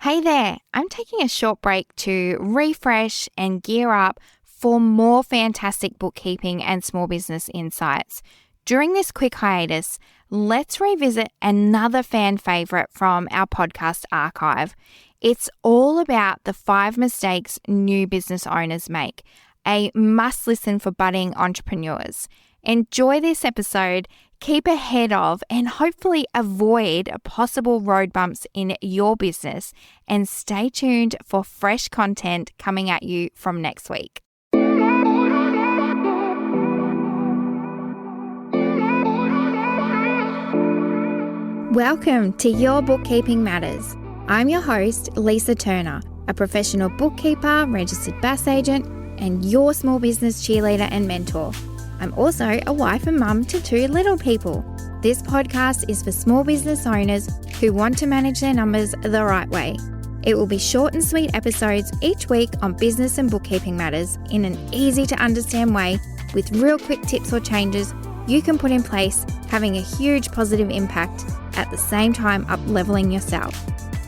Hey there, I'm taking a short break to refresh and gear up for more fantastic bookkeeping and small business insights. During this quick hiatus, let's revisit another fan favorite from our podcast archive. It's all about the 5 mistakes new business owners make, a must listen for budding entrepreneurs. Enjoy this episode, keep ahead of and hopefully avoid possible road bumps in your business, and stay tuned for fresh content coming at you from next week. Welcome to Your Bookkeeping Matters. I'm your host, Lisa Turner, a professional bookkeeper, registered BAS agent, and your small business cheerleader and mentor. I'm also a wife and mum to 2 little people. This podcast is for small business owners who want to manage their numbers the right way. It will be short and sweet episodes each week on business and bookkeeping matters in an easy to understand way with real quick tips or changes you can put in place, having a huge positive impact at the same time up-leveling yourself.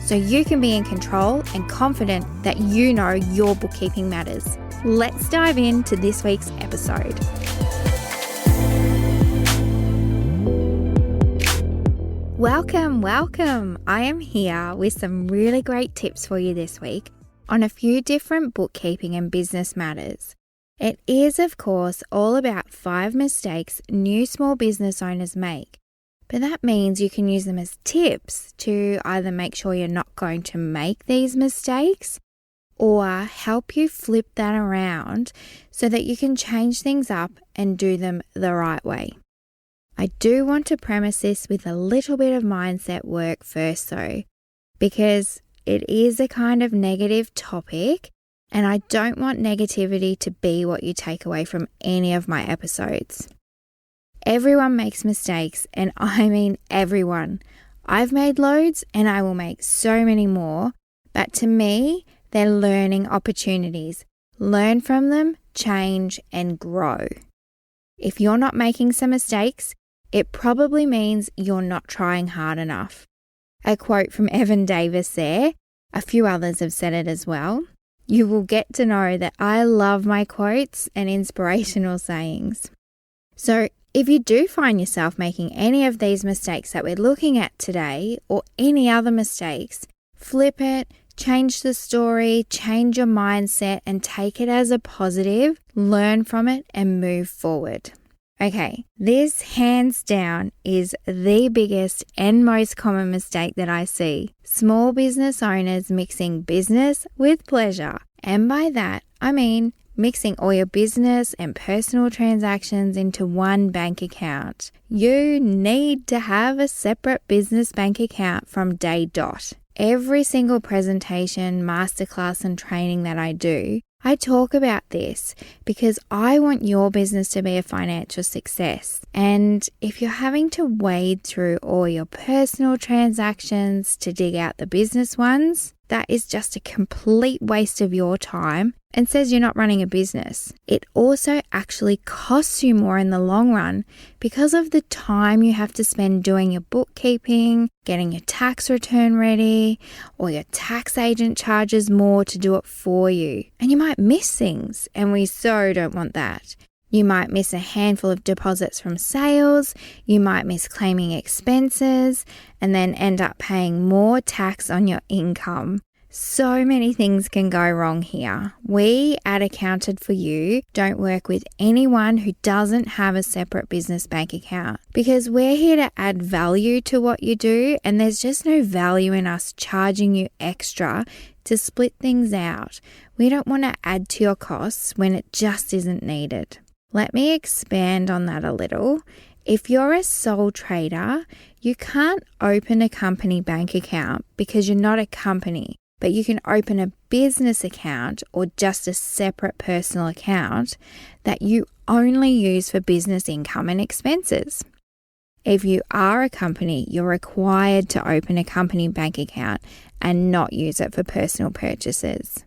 So you can be in control and confident that you know your bookkeeping matters. Let's dive into this week's episode. Welcome. I am here with some really great tips for you this week on a few different bookkeeping and business matters. It is, of course, all about 5 mistakes new small business owners make, but that means you can use them as tips to either make sure you're not going to make these mistakes or help you flip that around so that you can change things up and do them the right way. I do want to premise this with a little bit of mindset work first though, because it is a kind of negative topic and I don't want negativity to be what you take away from any of my episodes. Everyone makes mistakes, and I mean everyone. I've made loads and I will make so many more, but to me, they're learning opportunities. Learn from them, change, and grow. If you're not making some mistakes, it probably means you're not trying hard enough. A quote from Evan Davis there. A few others have said it as well. You will get to know that I love my quotes and inspirational sayings. So if you do find yourself making any of these mistakes that we're looking at today or any other mistakes, flip it, change the story, change your mindset and take it as a positive, learn from it and move forward. Okay, this hands down is the biggest and most common mistake that I see. Small business owners mixing business with pleasure. And by that, I mean mixing all your business and personal transactions into one bank account. You need to have a separate business bank account from day dot. Every single presentation, masterclass and training that I do, I talk about this because I want your business to be a financial success. And if you're having to wade through all your personal transactions to dig out the business ones, that is just a complete waste of your time and says you're not running a business. It also actually costs you more in the long run because of the time you have to spend doing your bookkeeping, getting your tax return ready, or your tax agent charges more to do it for you. And you might miss things, and we so don't want that. You might miss a handful of deposits from sales, you might miss claiming expenses, and then end up paying more tax on your income. So many things can go wrong here. We at Accounted for You don't work with anyone who doesn't have a separate business bank account because we're here to add value to what you do, and there's just no value in us charging you extra to split things out. We don't want to add to your costs when it just isn't needed. Let me expand on that a little. If you're a sole trader, you can't open a company bank account because you're not a company, but you can open a business account or just a separate personal account that you only use for business income and expenses. If you are a company, you're required to open a company bank account and not use it for personal purchases.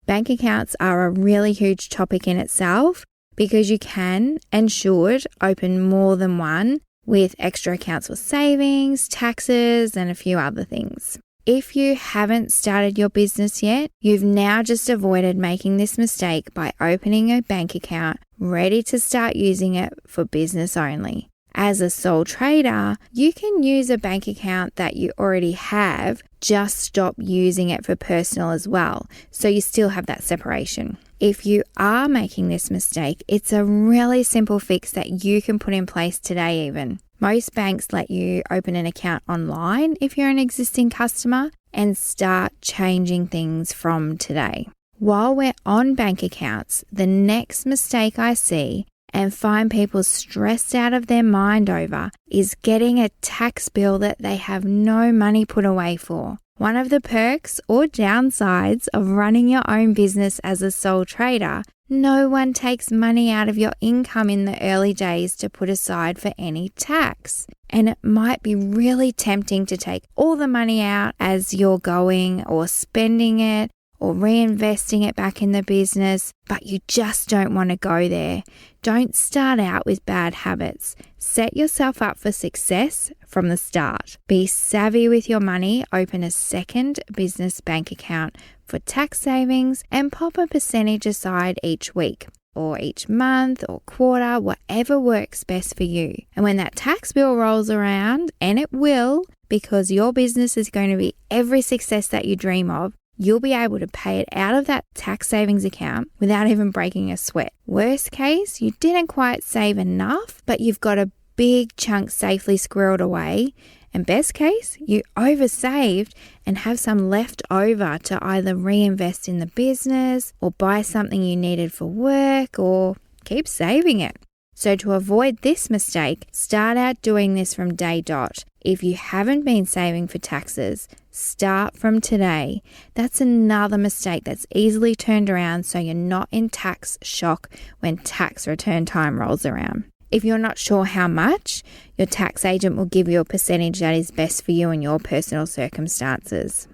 Bank accounts are a really huge topic in itself, because you can and should open more than one with extra accounts for savings, taxes, and a few other things. If you haven't started your business yet, you've now just avoided making this mistake by opening a bank account ready to start using it for business only. As a sole trader, you can use a bank account that you already have, just stop using it for personal as well, so you still have that separation. If you are making this mistake, it's a really simple fix that you can put in place today even. Most banks let you open an account online if you're an existing customer and start changing things from today. While we're on bank accounts, the next mistake I see and find people stressed out of their mind over is getting a tax bill that they have no money put away for. One of the perks or downsides of running your own business as a sole trader, no one takes money out of your income in the early days to put aside for any tax. And it might be really tempting to take all the money out as you're going or spending it or reinvesting it back in the business, but you just don't want to go there. Don't start out with bad habits. Set yourself up for success from the start. Be savvy with your money, open a second business bank account for tax savings and pop a percentage aside each week or each month or quarter, whatever works best for you. And when that tax bill rolls around, and it will, because your business is going to be every success that you dream of, you'll be able to pay it out of that tax savings account without even breaking a sweat. Worst case, you didn't quite save enough, but you've got a big chunk safely squirreled away. And best case, you oversaved and have some left over to either reinvest in the business or buy something you needed for work or keep saving it. So to avoid this mistake, start out doing this from day dot. If you haven't been saving for taxes, start from today. That's another mistake that's easily turned around so you're not in tax shock when tax return time rolls around. If you're not sure how much, your tax agent will give you a percentage that is best for you and your personal circumstances.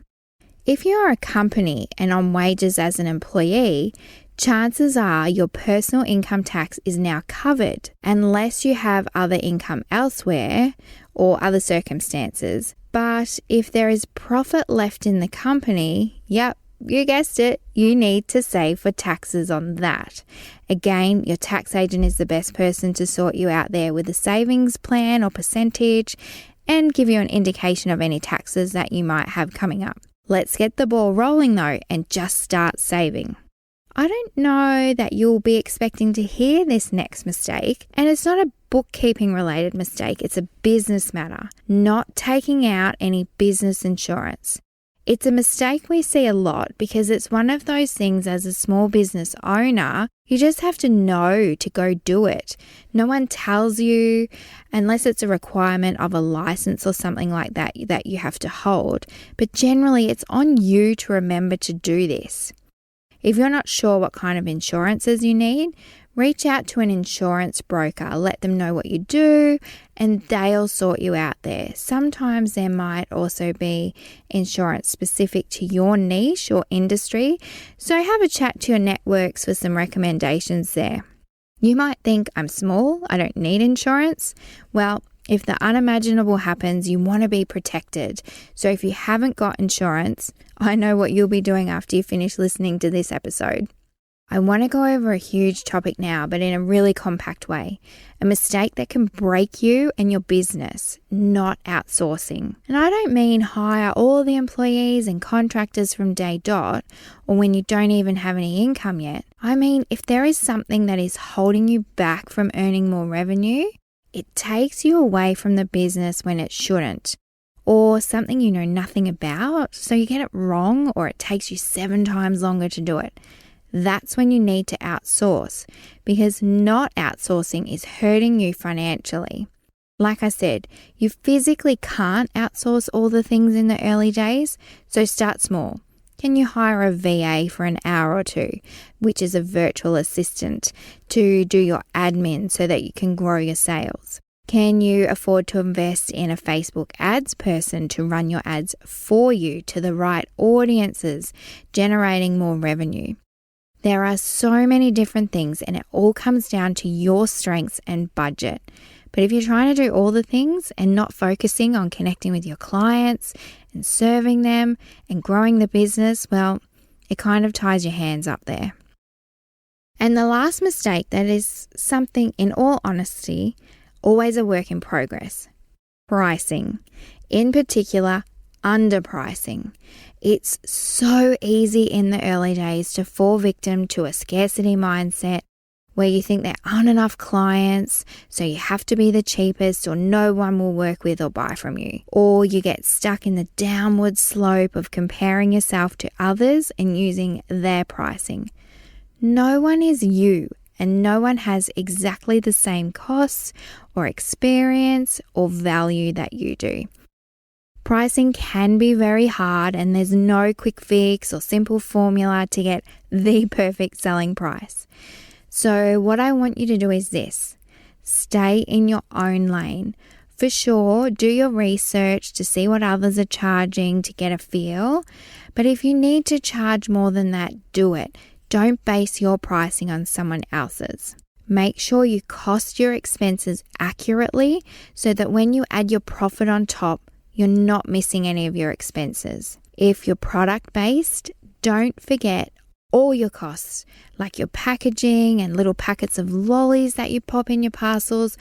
If you're a company and on wages as an employee, chances are your personal income tax is now covered unless you have other income elsewhere or other circumstances. But if there is profit left in the company, yep, you guessed it, you need to save for taxes on that. Again, your tax agent is the best person to sort you out there with a savings plan or percentage and give you an indication of any taxes that you might have coming up. Let's get the ball rolling though and just start saving. I don't know that you'll be expecting to hear this next mistake, and it's not a bookkeeping related mistake, it's a business matter, not taking out any business insurance. It's a mistake we see a lot because it's one of those things as a small business owner, you just have to know to go do it. No one tells you unless it's a requirement of a license or something like that that you have to hold. But generally, it's on you to remember to do this. If you're not sure what kind of insurances you need, reach out to an insurance broker, let them know what you do, and they'll sort you out there. Sometimes there might also be insurance specific to your niche or industry, so have a chat to your networks for some recommendations there. You might think, I'm small, I don't need insurance. Well, if the unimaginable happens, you want to be protected. So if you haven't got insurance, I know what you'll be doing after you finish listening to this episode. I want to go over a huge topic now, but in a really compact way. A mistake that can break you and your business, not outsourcing. And I don't mean hire all the employees and contractors from day dot, or when you don't even have any income yet. I mean, if there is something that is holding you back from earning more revenue, it takes you away from the business when it shouldn't, or something you know nothing about, so you get it wrong or it takes you 7 times longer to do it. That's when you need to outsource, because not outsourcing is hurting you financially. Like I said, you physically can't outsource all the things in the early days, so start small. Can you hire a VA for an hour or two, which is a virtual assistant, to do your admin so that you can grow your sales? Can you afford to invest in a Facebook ads person to run your ads for you to the right audiences, generating more revenue? There are so many different things, and it all comes down to your strengths and budget. But if you're trying to do all the things and not focusing on connecting with your clients and serving them and growing the business, well, it kind of ties your hands up there. And the last mistake that is something, in all honesty, always a work in progress: pricing. In particular, underpricing. It's so easy in the early days to fall victim to a scarcity mindset where you think there aren't enough clients, so you have to be the cheapest or no one will work with or buy from you. Or you get stuck in the downward slope of comparing yourself to others and using their pricing. No one is you, and no one has exactly the same costs or experience or value that you do. Pricing can be very hard, and there's no quick fix or simple formula to get the perfect selling price. So what I want you to do is this: stay in your own lane. For sure, do your research to see what others are charging to get a feel. But if you need to charge more than that, do it. Don't base your pricing on someone else's. Make sure you cost your expenses accurately so that when you add your profit on top, you're not missing any of your expenses. If you're product-based, don't forget all your costs, like your packaging and little packets of lollies that you pop in your parcels.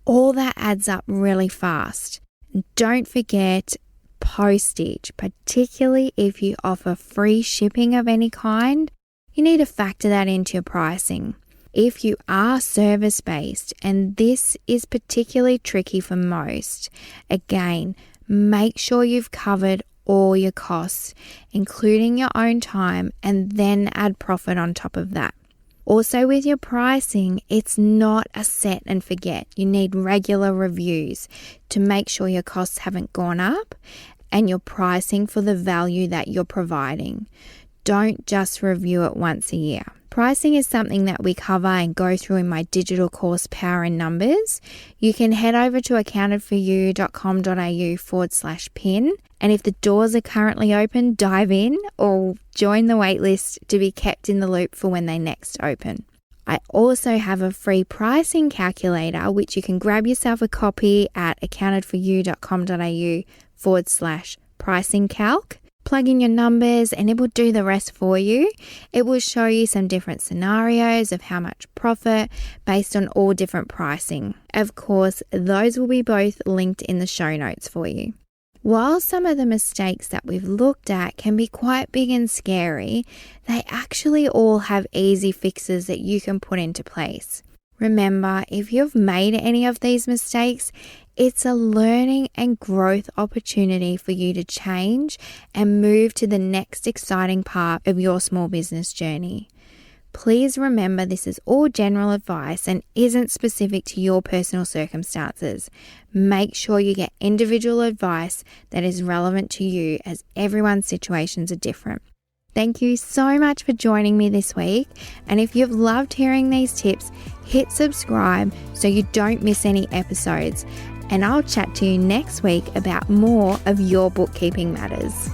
All that adds up really fast. And don't forget postage, particularly if you offer free shipping of any kind. You need to factor that into your pricing. If you are service-based, and this is particularly tricky for most, again, make sure you've covered all your costs, including your own time, and then add profit on top of that. Also, with your pricing, it's not a set and forget. You need regular reviews to make sure your costs haven't gone up and you're pricing for the value that you're providing. Don't just review it once a year. Pricing is something that we cover and go through in my digital course, Power in Numbers. You can head over to accountedforyou.com.au/pin. And if the doors are currently open, dive in or join the waitlist to be kept in the loop for when they next open. I also have a free pricing calculator, which you can grab yourself a copy at accountedforyou.com.au/pricing calc. Plug in your numbers and it will do the rest for you. It will show you some different scenarios of how much profit based on all different pricing. Of course, those will be both linked in the show notes for you. While some of the mistakes that we've looked at can be quite big and scary, they actually all have easy fixes that you can put into place. Remember, if you've made any of these mistakes, it's a learning and growth opportunity for you to change and move to the next exciting part of your small business journey. Please remember this is all general advice and isn't specific to your personal circumstances. Make sure you get individual advice that is relevant to you, as everyone's situations are different. Thank you so much for joining me this week. And if you've loved hearing these tips, hit subscribe so you don't miss any episodes. And I'll chat to you next week about more of your bookkeeping matters.